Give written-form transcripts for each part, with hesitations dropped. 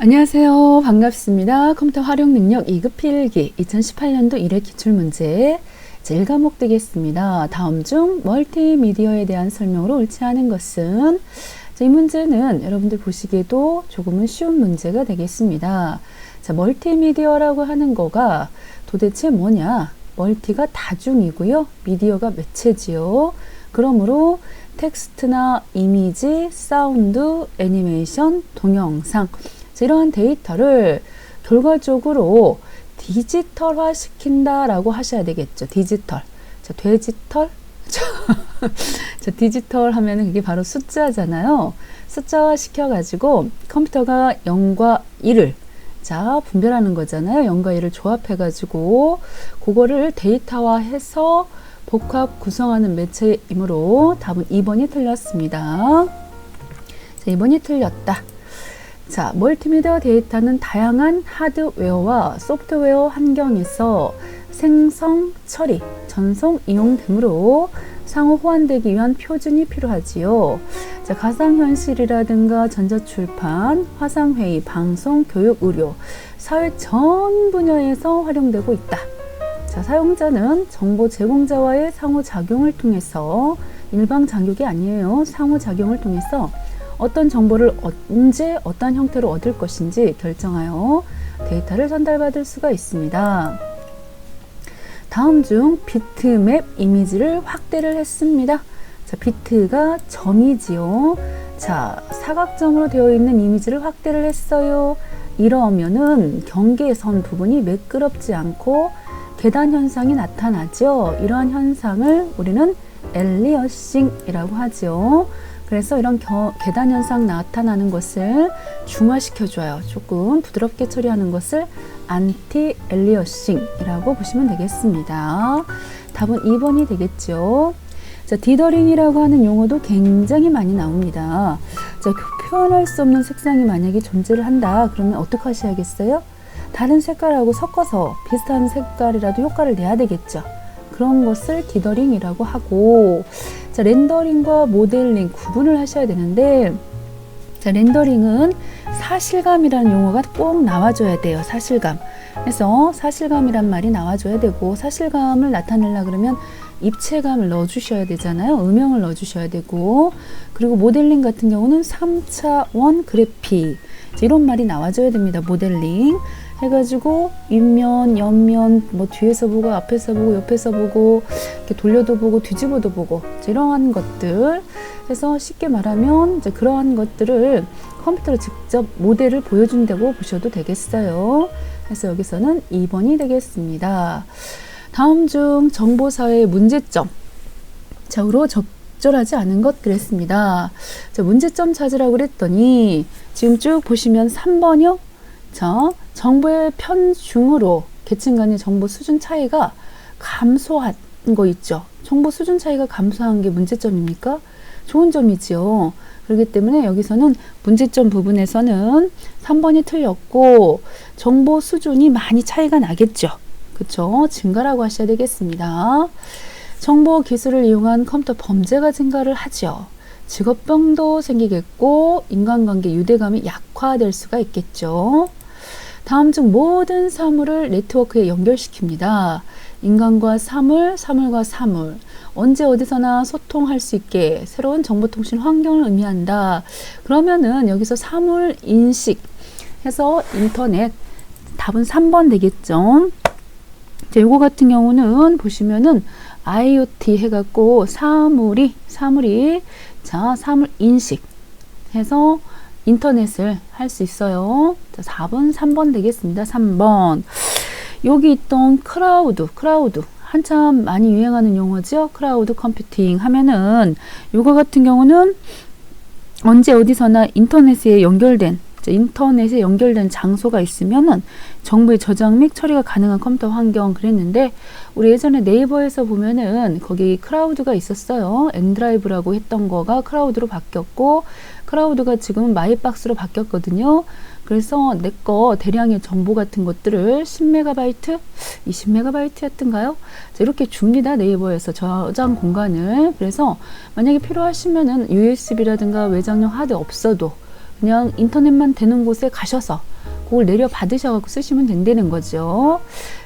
안녕하세요. 반갑습니다. 컴퓨터 활용 능력 2급 필기 2018년도 1회 기출문제 제1과목 되겠습니다. 다음 중 멀티미디어에 대한 설명으로 옳지 않은 것은? 이 문제는 여러분들 보시기에도 조금은 쉬운 문제가 되겠습니다. 자, 멀티미디어라고 하는 거가 도대체 뭐냐? 멀티가 다중이고요. 미디어가 매체지요. 그러므로 텍스트나 이미지, 사운드, 애니메이션, 동영상 이러한 데이터를 결과적으로 디지털화 시킨다라고 하셔야 되겠죠. 디지털. 자, 데지털? 자, 디지털 하면은 그게 바로 숫자잖아요. 숫자화 시켜가지고 컴퓨터가 0과 1을 분별하는 거잖아요. 0과 1을 조합해가지고 그거를 데이터화해서 복합 구성하는 매체이므로 답은 2번이 틀렸습니다. 자, 2번이 틀렸다. 자, 멀티미디어 데이터는 다양한 하드웨어와 소프트웨어 환경에서 생성, 처리, 전송, 이용 등으로 상호 호환되기 위한 표준이 필요하지요. 자, 가상현실이라든가 전자출판, 화상회의, 방송, 교육, 의료, 사회 전 분야에서 활용되고 있다. 자, 사용자는 정보 제공자와의 상호작용을 통해서 일방장격이 아니에요. 상호작용을 통해서 어떤 정보를 언제 어떤 형태로 얻을 것인지 결정하여 데이터를 전달받을 수가 있습니다. 다음 중 비트맵 이미지를 확대를 했습니다. 자, 비트가 점이지요. 자, 사각점으로 되어 있는 이미지를 확대를 했어요. 이러면은 경계선 부분이 매끄럽지 않고 계단 현상이 나타나죠. 이러한 현상을 우리는 엘리어싱이라고 하죠. 그래서 이런 계단 현상 나타나는 것을 중화시켜줘요. 조금 부드럽게 처리하는 것을 안티 엘리어싱이라고 보시면 되겠습니다. 답은 2번이 되겠죠. 자, 디더링이라고 하는 용어도 굉장히 많이 나옵니다. 자, 표현할 수 없는 색상이 만약에 존재를 한다. 그러면 어떻게 하셔야겠어요? 다른 색깔하고 섞어서 비슷한 색깔이라도 효과를 내야 되겠죠. 그런 것을 디더링이라고 하고, 자, 렌더링과 모델링 구분을 하셔야 되는데, 자, 렌더링은 사실감이라는 용어가 꼭 나와줘야 돼요. 사실감. 그래서 사실감이란 말이 나와줘야 되고, 사실감을 나타내려고 그러면 입체감을 넣어주셔야 되잖아요. 음영을 넣어주셔야 되고, 그리고 모델링 같은 경우는 3차원 그래픽 이런 말이 나와줘야 됩니다. 모델링 해가지고 윗면, 옆면, 뭐 뒤에서 보고, 앞에서 보고, 옆에서 보고, 이렇게 돌려도 보고, 뒤집어도 보고, 이러한 것들. 그래서 쉽게 말하면 이제 그러한 것들을 컴퓨터로 직접 모델을 보여준다고 보셔도 되겠어요. 그래서 여기서는 2번이 되겠습니다. 다음 중 정보사회의 문제점. 좌우로 적절하지 않은 것 그랬습니다. 자, 문제점 찾으라고 그랬더니 지금 쭉 보시면 3번이요. 자, 정보의 편중으로 계층 간의 정보 수준 차이가 감소한 거 있죠. 정보 수준 차이가 감소한 게 문제점입니까? 좋은 점이지요. 그렇기 때문에 여기서는 문제점 부분에서는 3번이 틀렸고 정보 수준이 많이 차이가 나겠죠. 그렇죠? 증가라고 하셔야 되겠습니다. 정보 기술을 이용한 컴퓨터 범죄가 증가를 하죠. 직업병도 생기겠고 인간관계 유대감이 약화될 수가 있겠죠. 다음 중 모든 사물을 네트워크에 연결시킵니다. 인간과 사물, 사물과 사물, 언제 어디서나 소통할 수 있게 새로운 정보통신 환경을 의미한다. 그러면은 여기서 사물 인식 해서 인터넷, 답은 3번 되겠죠. 자, 요거 같은 경우는 보시면은 IoT 해갖고 사물이 자, 사물 인식 해서 인터넷을 할 수 있어요. 자, 4번, 3번 되겠습니다. 3번. 여기 있던 크라우드 한참 많이 유행하는 용어죠. 크라우드 컴퓨팅 하면은 요거 같은 경우는 언제 어디서나 인터넷에 연결된 장소가 있으면은 정보의 저장 및 처리가 가능한 컴퓨터 환경 그랬는데 우리 예전에 네이버에서 보면은 거기 크라우드가 있었어요. 엔드라이브라고 했던 거가 크라우드로 바뀌었고 크라우드가 지금은 마이박스로 바뀌었거든요. 그래서 내 거 대량의 정보 같은 것들을 10MB, 20MB였던가요? 이렇게 줍니다. 네이버에서 저장 공간을. 그래서 만약에 필요하시면은 USB라든가 외장용 하드 없어도 그냥 인터넷만 되는 곳에 가셔서 그걸 내려 받으셔서 쓰시면 된다는 거죠.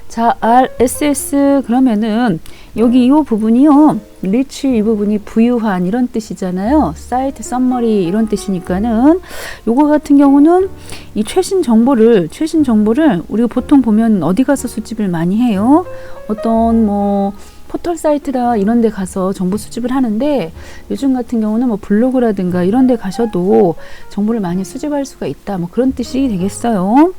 자, RSS 그러면은 여기 이 부분이요. 리치 이 부분이 부유한 이런 뜻이잖아요. 사이트 서머리 이런 뜻이니까는 요거 같은 경우는 이 최신 정보를 우리가 보통 보면 어디 가서 수집을 많이 해요. 어떤 뭐 포털 사이트나 이런 데 가서 정보 수집을 하는데 요즘 같은 경우는 뭐 블로그라든가 이런 데 가셔도 정보를 많이 수집할 수가 있다. 뭐 그런 뜻이 되겠어요.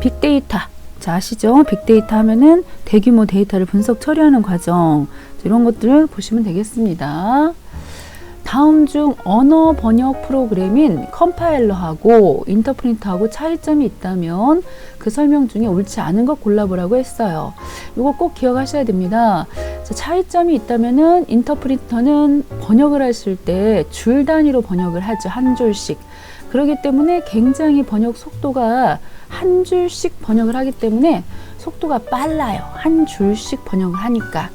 빅데이터. 자, 아시죠? 빅데이터 하면은 대규모 데이터를 분석 처리하는 과정. 이런 것들을 보시면 되겠습니다. 다음 중 언어 번역 프로그램인 컴파일러하고 인터프리터하고 차이점이 있다면 그 설명 중에 옳지 않은 것 골라보라고 했어요. 이거 꼭 기억하셔야 됩니다. 자, 차이점이 있다면은 인터프리터는 번역을 하실 때 줄 단위로 번역을 하죠. 한 줄씩. 그렇기 때문에 굉장히 번역 속도가 한 줄씩 번역을 하기 때문에 속도가 빨라요. 한 줄씩 번역을 하니까.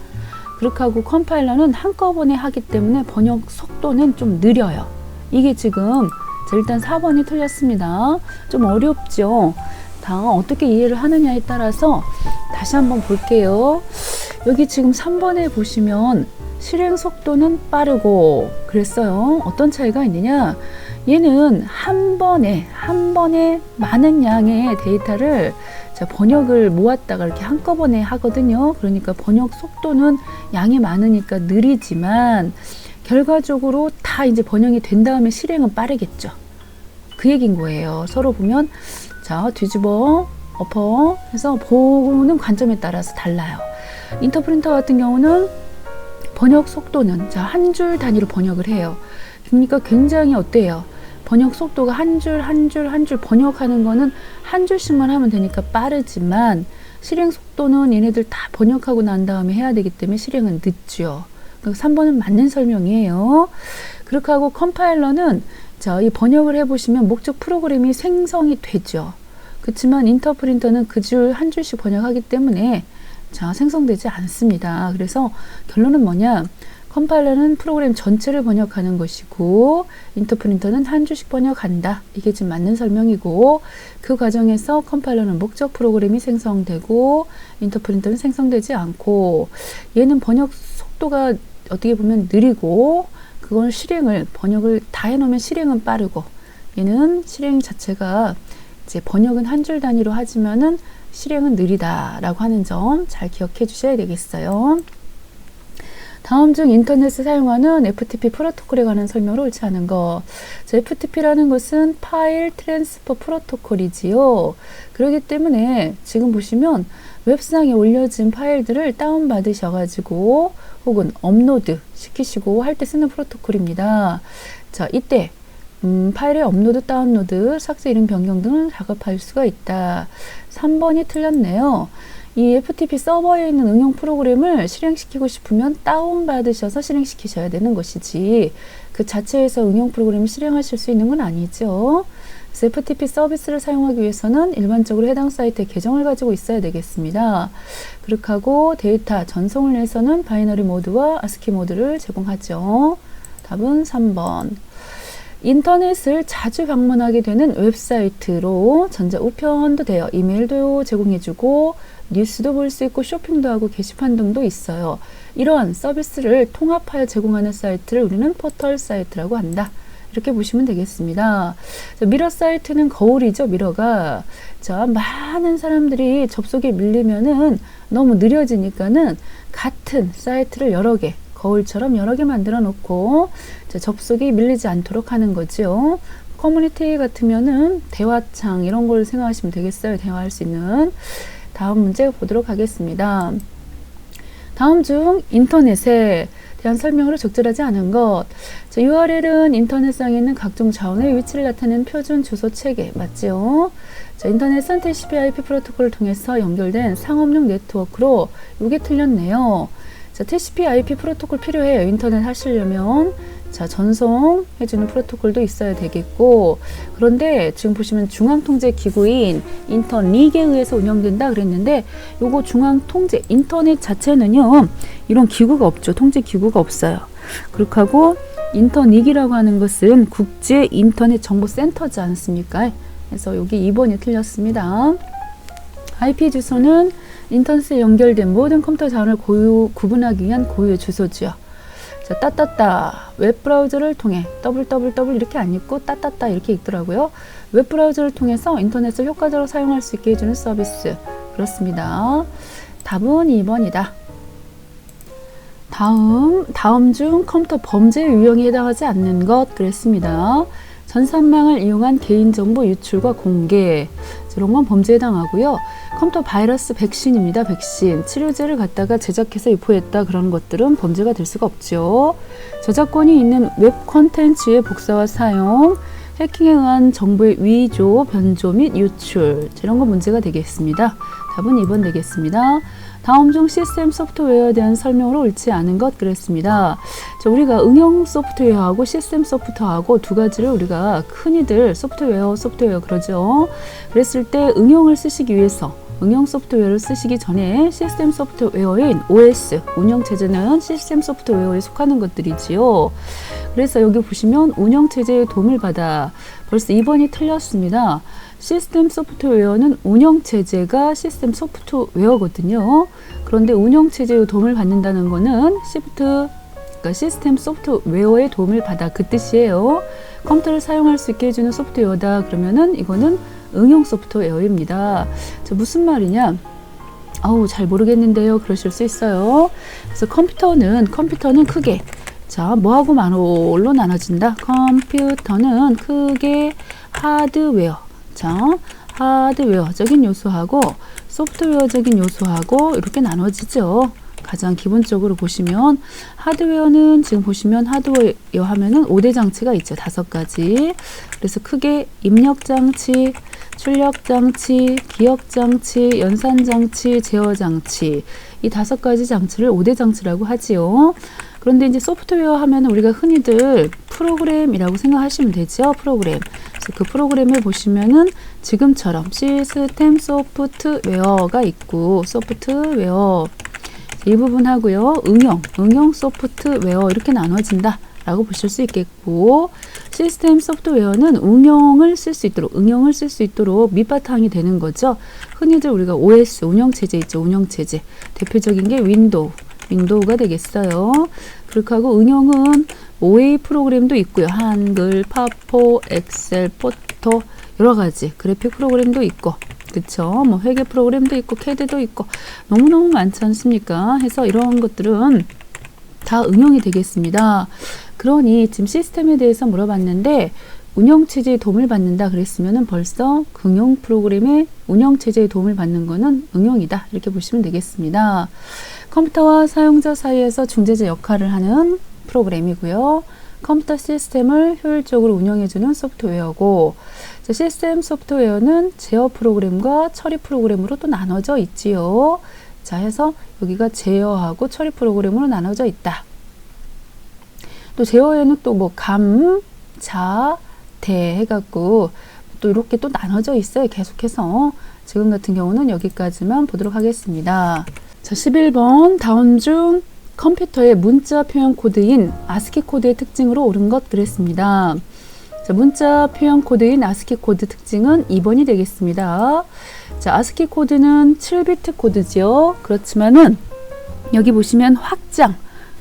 그렇게 하고 컴파일러는 한꺼번에 하기 때문에 번역 속도는 좀 느려요. 이게 지금 일단 4번이 틀렸습니다. 좀 어렵죠? 다음 어떻게 이해를 하느냐에 따라서 다시 한번 볼게요. 여기 지금 3번에 보시면 실행 속도는 빠르고 그랬어요. 어떤 차이가 있느냐? 얘는 한 번에 많은 양의 데이터를 번역을 모았다가 이렇게 한꺼번에 하거든요. 그러니까 번역 속도는 양이 많으니까 느리지만 결과적으로 다 이제 번역이 된 다음에 실행은 빠르겠죠. 그 얘기인 거예요. 서로 보면 자, 뒤집어 엎어 해서 보는 관점에 따라서 달라요. 인터프린터 같은 경우는 번역 속도는 자, 한 줄 단위로 번역을 해요. 그러니까 굉장히 어때요? 번역 속도가 한 줄 번역하는 거는 한 줄씩만 하면 되니까 빠르지만 실행 속도는 얘네들 다 번역하고 난 다음에 해야 되기 때문에 실행은 늦죠. 그러니까 3번은 맞는 설명이에요. 그렇게 하고 컴파일러는 자, 이 번역을 해보시면 목적 프로그램이 생성이 되죠. 그렇지만 인터프린터는 그 줄 한 줄씩 번역하기 때문에 자, 생성되지 않습니다. 그래서 결론은 뭐냐? 컴파일러는 프로그램 전체를 번역하는 것이고 인터프린터는 한 줄씩 번역한다. 이게 지금 맞는 설명이고 그 과정에서 컴파일러는 목적 프로그램이 생성되고 인터프린터는 생성되지 않고 얘는 번역 속도가 어떻게 보면 느리고 그걸 번역을 다 해놓으면 실행은 빠르고 얘는 실행 자체가 이제 번역은 한 줄 단위로 하지만은 실행은 느리다라고 하는 점 잘 기억해 주셔야 되겠어요. 다음 중 인터넷을 사용하는 FTP 프로토콜에 관한 설명을 옳지 않은 것. 자, FTP라는 것은 파일 트랜스퍼 프로토콜이지요. 그렇기 때문에 지금 보시면 웹상에 올려진 파일들을 다운받으셔가지고 혹은 업로드 시키시고 할 때 쓰는 프로토콜입니다. 자, 이때 파일의 업로드, 다운로드, 삭제, 이름 변경 등을 작업할 수가 있다. 3번이 틀렸네요. 이 FTP 서버에 있는 응용 프로그램을 실행시키고 싶으면 다운받으셔서 실행시키셔야 되는 것이지 그 자체에서 응용 프로그램을 실행하실 수 있는 건 아니죠. 그래서 FTP 서비스를 사용하기 위해서는 일반적으로 해당 사이트에 계정을 가지고 있어야 되겠습니다. 그렇게 하고 데이터 전송을 위해서는 바이너리 모드와 아스키 모드를 제공하죠. 답은 3번. 인터넷을 자주 방문하게 되는 웹사이트로 전자우편도 돼요. 이메일도 제공해주고 뉴스도 볼 수 있고 쇼핑도 하고 게시판 등도 있어요. 이러한 서비스를 통합하여 제공하는 사이트를 우리는 포털 사이트라고 한다. 이렇게 보시면 되겠습니다. 자, 미러 사이트는 거울이죠. 미러가. 자, 많은 사람들이 접속에 밀리면은 너무 느려지니까는 같은 사이트를 여러 개, 거울처럼 여러 개 만들어 놓고 자, 접속이 밀리지 않도록 하는 거죠. 커뮤니티 같으면은 대화창 이런 걸 생각하시면 되겠어요. 대화할 수 있는. 다음 문제 보도록 하겠습니다. 다음 중 인터넷에 대한 설명으로 적절하지 않은 것. 자, URL은 인터넷상에 있는 각종 자원의 위치를 나타내는 표준 주소 체계 맞죠? 자, 인터넷은 TCP/IP 프로토콜을 통해서 연결된 상업용 네트워크로 이게 틀렸네요. 자, TCP/IP 프로토콜 필요해요. 인터넷 하시려면. 자, 전송해주는 프로토콜도 있어야 되겠고 그런데 지금 보시면 중앙통제기구인 인터닉에 의해서 운영된다 그랬는데 요거 중앙통제 인터넷 자체는요 이런 기구가 없죠. 통제기구가 없어요. 그렇게 하고 인터닉이라고 하는 것은 국제 인터넷 정보 센터지 않습니까? 그래서 여기 2번이 틀렸습니다. IP 주소는 인터넷에 연결된 모든 컴퓨터 자원을 구분하기 위한 고유의 주소지요. 자, 따따따 웹브라우저를 통해 www 이렇게 안 읽고 따따따 이렇게 읽더라고요. 웹브라우저를 통해서 인터넷을 효과적으로 사용할 수 있게 해주는 서비스. 그렇습니다. 답은 2번이다. 다음 중 컴퓨터 범죄 유형에 해당하지 않는 것 그랬습니다. 전산망을 이용한 개인정보 유출과 공개, 이런 건 범죄에 해당하고요. 컴퓨터 바이러스 백신입니다. 백신. 치료제를 갖다가 제작해서 유포했다 그런 것들은 범죄가 될 수가 없죠. 저작권이 있는 웹 콘텐츠의 복사와 사용, 해킹에 의한 정보의 위조, 변조 및 유출, 이런 건 문제가 되겠습니다. 답은 2번 되겠습니다. 다음 중 시스템 소프트웨어에 대한 설명으로 옳지 않은 것 그랬습니다. 자, 우리가 응용 소프트웨어하고 시스템 소프트웨어하고 두 가지를 우리가 흔히들 소프트웨어 그러죠. 그랬을 때 응용을 쓰시기 위해서 응용 소프트웨어를 쓰시기 전에 시스템 소프트웨어인 OS, 운영체제는 시스템 소프트웨어에 속하는 것들이지요. 그래서 여기 보시면 운영체제의 도움을 받아 벌써 2번이 틀렸습니다. 시스템 소프트웨어는 운영체제가 시스템 소프트웨어거든요. 그런데 운영체제의 도움을 받는다는 거는 그러니까 시스템 소프트웨어의 도움을 받아 그 뜻이에요. 컴퓨터를 사용할 수 있게 해주는 소프트웨어다 그러면은 이거는 응용 소프트웨어입니다. 자, 무슨 말이냐? 잘 모르겠는데요. 그러실 수 있어요. 그래서 컴퓨터는 크게 자, 뭐하고 뭐로 나눠진다? 컴퓨터는 크게 하드웨어. 자, 하드웨어적인 요소하고 소프트웨어적인 요소하고 이렇게 나눠지죠. 가장 기본적으로 보시면 하드웨어는 지금 보시면 하드웨어 하면은 5대 장치가 있죠. 5가지. 그래서 크게 입력장치, 출력장치, 기억장치, 연산장치, 제어장치 이 5가지 장치를 5대 장치라고 하지요. 그런데 이제 소프트웨어 하면 우리가 흔히들 프로그램이라고 생각하시면 되죠. 프로그램. 그래서 그 프로그램을 보시면은 지금처럼 시스템 소프트웨어가 있고 소프트웨어 이 부분 하고요. 응용 소프트웨어 이렇게 나눠진다 라고 보실 수 있겠고 시스템 소프트웨어는 응용을 쓸 수 있도록 밑바탕이 되는 거죠. 흔히들 우리가 OS 운영체제 있죠. 운영체제 대표적인 게 윈도우가 되겠어요. 그렇게 하고 응용은 OA 프로그램도 있고요. 한글, 파포, 엑셀, 포토 여러 가지 그래픽 프로그램도 있고 그쵸? 뭐 회계 프로그램도 있고 캐드도 있고 너무너무 많지 않습니까? 해서 이런 것들은 다 응용이 되겠습니다. 그러니 지금 시스템에 대해서 물어봤는데 운영체제의 도움을 받는다 그랬으면은 벌써 응용 프로그램의 운영체제의 도움을 받는 거는 응용이다 이렇게 보시면 되겠습니다. 컴퓨터와 사용자 사이에서 중재자 역할을 하는 프로그램이고요. 컴퓨터 시스템을 효율적으로 운영해주는 소프트웨어고 시스템 소프트웨어는 제어 프로그램과 처리 프로그램으로 또 나눠져 있지요. 자, 해서 여기가 제어하고 처리 프로그램으로 나눠져 있다. 또 제어에는 또 뭐 감, 자, 대 해갖고 또 이렇게 또 나눠져 있어요. 계속해서 지금 같은 경우는 여기까지만 보도록 하겠습니다. 자, 11번 다음 중 컴퓨터의 문자 표현 코드인 아스키 코드의 특징으로 옳은 것 그랬습니다. 자, 문자 표현 코드인 아스키 코드 특징은 2번이 되겠습니다. 자, 아스키 코드는 7비트 코드지요. 그렇지만은 여기 보시면 확장을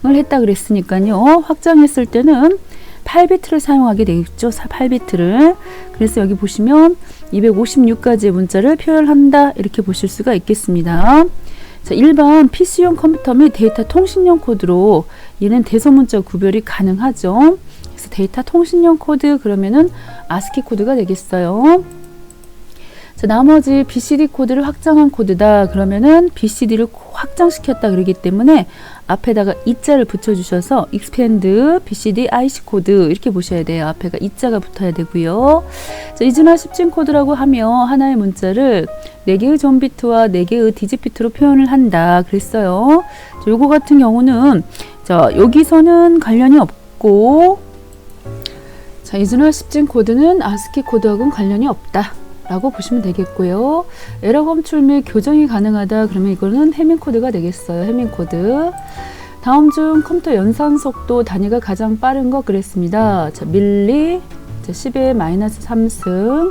했다 그랬으니까요. 확장했을 때는 8비트를 사용하게 되겠죠. 8비트를. 그래서 여기 보시면 256가지의 문자를 표현한다 이렇게 보실 수가 있겠습니다. 자, 일반 PC용 컴퓨터 및 데이터 통신용 코드로 얘는 대소문자 구별이 가능하죠. 그래서 데이터 통신용 코드 그러면은 아스키 코드가 되겠어요. 자, 나머지 BCD 코드를 확장한 코드다 그러면은 BCD를 확장시켰다 그러기 때문에 앞에다가 이자를 붙여주셔서 expand BCD IC 코드 이렇게 보셔야 돼요. 앞에가 이자가 붙어야 되고요. 자, 이즈나 10진 코드라고 하며 하나의 문자를 4개의 존비트와 4개의 디지비트로 표현을 한다 그랬어요. 자, 요거 같은 경우는 자, 여기서는 관련이 없고 자, 이즈나 10진 코드는 아스키 코드하고는 관련이 없다 라고 보시면 되겠고요. 에러 검출 및 교정이 가능하다 그러면 이거는 해밍 코드가 되겠어요. 해밍 코드. 다음 중 컴퓨터 연산 속도 단위가 가장 빠른 것 그랬습니다. 자, 밀리, 자, 10의 마이너스 3승,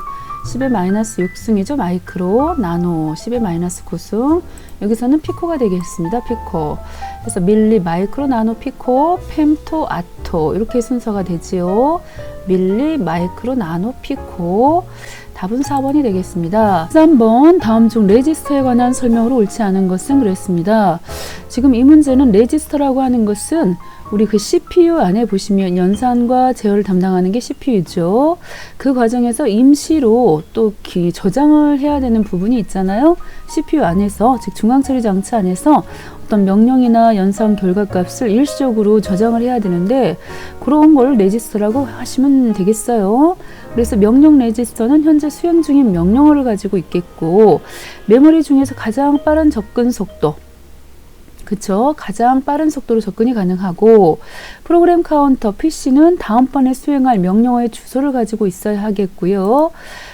10의 마이너스 6승이죠. 마이크로, 나노, 10의 마이너스 9승. 여기서는 피코가 되겠습니다. 피코. 그래서 밀리, 마이크로, 나노, 피코, 펜토, 아토 이렇게 순서가 되지요. 밀리, 마이크로, 나노, 피코. 답은 4번이 되겠습니다. 3번 다음 중 레지스터에 관한 설명으로 옳지 않은 것은 그랬습니다. 지금 이 문제는 레지스터라고 하는 것은 우리 그 CPU 안에 보시면 연산과 제어를 담당하는 게 CPU죠. 그 과정에서 임시로 또 저장을 해야 되는 부분이 있잖아요. CPU 안에서, 즉 중앙처리 장치 안에서 어떤 명령이나 연산 결과값을 일시적으로 저장을 해야 되는데 그런 걸 레지스터라고 하시면 되겠어요. 그래서 명령 레지스터는 현재 수행 중인 명령어를 가지고 있겠고 메모리 중에서 가장 빠른 접근 속도 그쵸? 가장 빠른 속도로 접근이 가능하고 프로그램 카운터 PC는 다음번에 수행할 명령어의 주소를 가지고 있어야 하겠고요.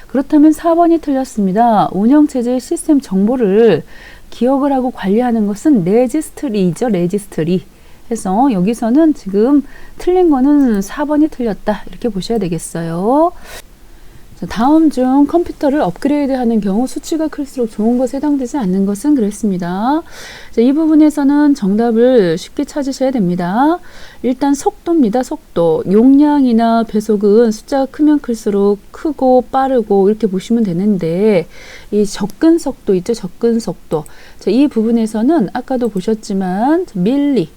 그렇다면 4번이 틀렸습니다. 운영체제의 시스템 정보를 기억을 하고 관리하는 것은 레지스트리죠. 레지스트리. 해서 여기서는 지금 틀린 거는 4번이 틀렸다. 이렇게 보셔야 되겠어요. 자, 다음 중 컴퓨터를 업그레이드하는 경우 수치가 클수록 좋은 것에 해당되지 않는 것은 그랬습니다. 자, 이 부분에서는 정답을 쉽게 찾으셔야 됩니다. 일단 속도입니다. 속도. 용량이나 배속은 숫자가 크면 클수록 크고 빠르고 이렇게 보시면 되는데 이 접근 속도 있죠. 접근 속도. 자, 이 부분에서는 아까도 보셨지만 밀리,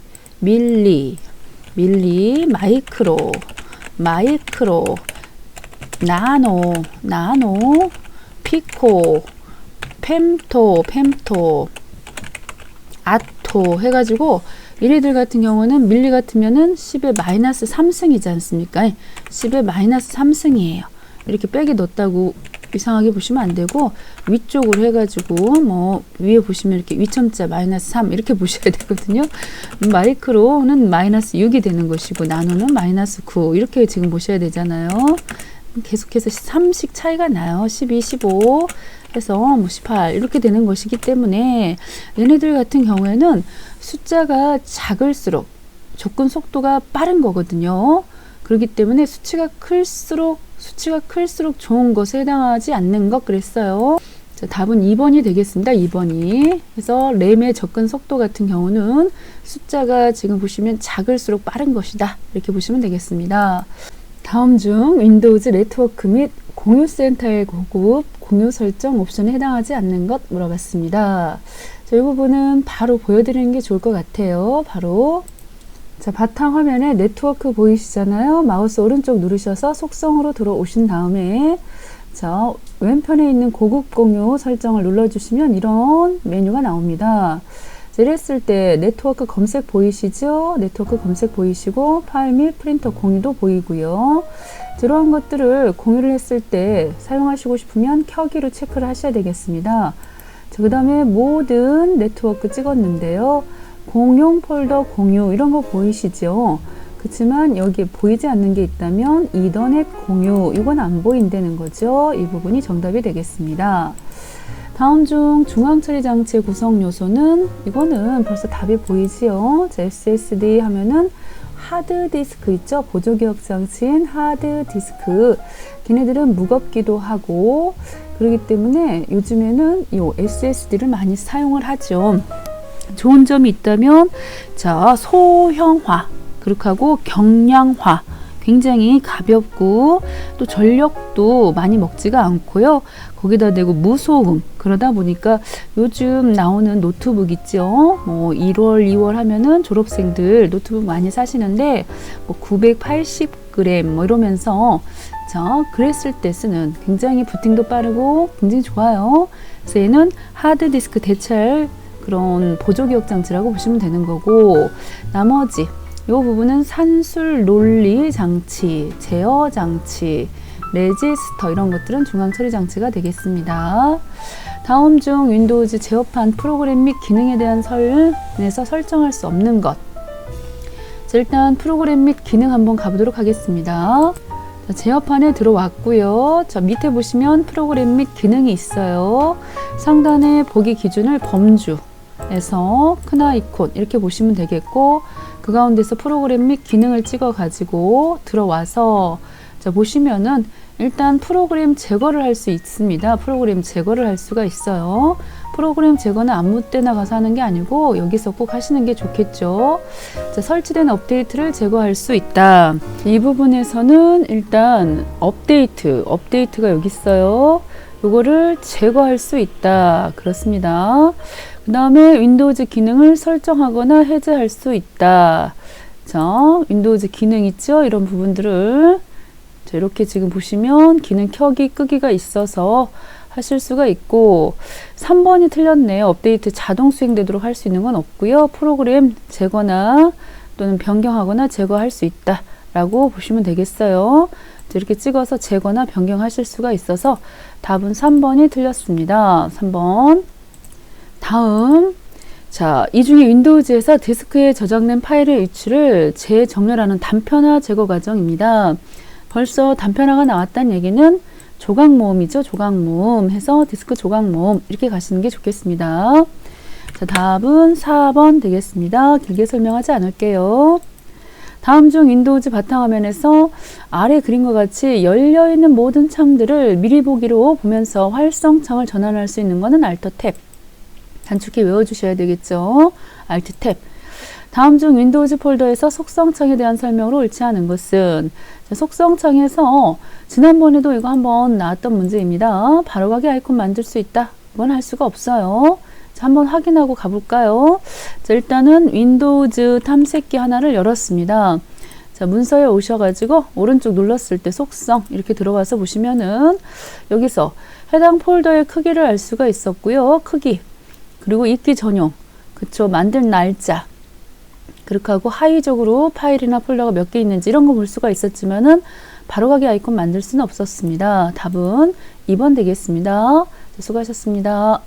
마이크로, 나노, 피코, 펜토, 아토 해가지고 얘네들 같은 경우는 밀리 같으면은 10의 마이너스 3승이지 않습니까? 10의 마이너스 3승이에요. 이렇게 백에 넣었다고 이상하게 보시면 안 되고 위쪽으로 해가지고 뭐 위에 보시면 이렇게 위첨자 마이너스 3 이렇게 보셔야 되거든요. 마이크로는 마이너스 6이 되는 것이고 나노는 마이너스 9 이렇게 지금 보셔야 되잖아요. 계속해서 3씩 차이가 나요. 12, 15 해서 뭐 18 이렇게 되는 것이기 때문에 얘네들 같은 경우에는 숫자가 작을수록 접근 속도가 빠른 거거든요. 그렇기 때문에 수치가 클수록 좋은 것에 해당하지 않는 것 그랬어요. 자, 답은 2번이 되겠습니다. 2번이. 그래서 램의 접근 속도 같은 경우는 숫자가 지금 보시면 작을수록 빠른 것이다. 이렇게 보시면 되겠습니다. 다음 중 윈도우즈 네트워크 및 공유센터의 고급 공유 설정 옵션에 해당하지 않는 것 물어봤습니다. 자, 이 부분은 바로 보여드리는 게 좋을 것 같아요. 바로 자, 바탕 화면에 네트워크 보이시잖아요. 마우스 오른쪽 누르셔서 속성으로 들어오신 다음에 자, 왼편에 있는 고급 공유 설정을 눌러주시면 이런 메뉴가 나옵니다. 이랬을 때 네트워크 검색 보이시죠? 네트워크 검색 보이시고 파일 및 프린터 공유도 보이고요. 이러한 것들을 공유를 했을 때 사용하시고 싶으면 켜기로 체크를 하셔야 되겠습니다. 그 다음에 모든 네트워크 찍었는데요. 공용 폴더 공유 이런 거 보이시죠? 그렇지만 여기에 보이지 않는 게 있다면 이더넷 공유 이건 안 보인다는 거죠. 이 부분이 정답이 되겠습니다. 다음 중 중앙처리 장치의 구성 요소는 이거는 벌써 답이 보이지요. SSD 하면은 하드디스크 있죠. 보조기억 장치인 하드디스크. 걔네들은 무겁기도 하고 그렇기 때문에 요즘에는 이 SSD를 많이 사용을 하죠. 좋은 점이 있다면 자, 소형화 그렇게 하고 경량화 굉장히 가볍고 또 전력도 많이 먹지가 않고요. 거기다 대고 무소음 그러다 보니까 요즘 나오는 노트북 있죠. 뭐 1월, 2월 하면은 졸업생들 노트북 많이 사시는데 뭐 980g 뭐 이러면서 자, 그랬을 때 쓰는 굉장히 부팅도 빠르고 굉장히 좋아요. 그래서 얘는 하드디스크 대체할 그런 보조기억 장치라고 보시면 되는 거고 나머지 이 부분은 산술 논리 장치, 제어 장치, 레지스터 이런 것들은 중앙 처리 장치가 되겠습니다. 다음 중 윈도우즈 제어판 프로그램 및 기능에 대한 설에서 설정할 수 없는 것. 자, 일단 프로그램 및 기능 한번 가보도록 하겠습니다. 자, 제어판에 들어왔고요. 자, 밑에 보시면 프로그램 및 기능이 있어요. 상단에 보기 기준을 범주, 에서 큰 아이콘 이렇게 보시면 되겠고, 그 가운데서 프로그램 및 기능을 찍어 가지고 들어와서 자 보시면은 일단 프로그램 제거를 할 수 있습니다. 프로그램 제거를 할 수가 있어요. 프로그램 제거는 아무 때나 가서 하는 게 아니고 여기서 꼭 하시는 게 좋겠죠. 자, 설치된 업데이트를 제거할 수 있다. 이 부분에서는 일단 업데이트가 여기 있어요. 요거를 제거할 수 있다. 그렇습니다. 그 다음에 윈도우즈 기능을 설정하거나 해제할 수 있다. 자, 윈도우즈 기능 있죠? 이런 부분들을 자, 이렇게 지금 보시면 기능 켜기 끄기가 있어서 하실 수가 있고, 3번이 틀렸네요. 업데이트 자동 수행되도록 할 수 있는 건 없고요. 프로그램 제거나 또는 변경하거나 제거할 수 있다 라고 보시면 되겠어요. 이렇게 찍어서 제거나 변경하실 수가 있어서 답은 3번이 틀렸습니다. 3번. 다음, 자, 이 중에 윈도우즈에서 디스크에 저장된 파일의 위치를 재정렬하는 단편화 제거 과정입니다. 벌써 단편화가 나왔다는 얘기는 조각 모음이죠. 조각 모음 해서 디스크 조각 모음 이렇게 가시는 게 좋겠습니다. 자, 답은 4번 되겠습니다. 길게 설명하지 않을게요. 다음 중 윈도우즈 바탕화면에서 아래 그림과 같이 열려있는 모든 창들을 미리 보기로 보면서 활성창을 전환할 수 있는 것은 Alt 탭. 단축키 외워주셔야 되겠죠. Alt 탭. 다음 중 윈도우즈 폴더에서 속성창에 대한 설명으로 옳지 않은 것은, 자, 속성창에서 지난번에도 이거 한번 나왔던 문제입니다. 바로가기 아이콘 만들 수 있다. 이건 할 수가 없어요. 자, 한번 확인하고 가볼까요? 자, 일단은 윈도우즈 탐색기 하나를 열었습니다. 자, 문서에 오셔가지고 오른쪽 눌렀을 때 속성 이렇게 들어와서 보시면은 여기서 해당 폴더의 크기를 알 수가 있었고요. 크기, 그리고 읽기 전용, 그쵸, 만든 날짜, 그렇게 하고 하위적으로 파일이나 폴더가 몇 개 있는지 이런 거 볼 수가 있었지만은 바로가기 아이콘 만들 수는 없었습니다. 답은 2번 되겠습니다. 수고하셨습니다.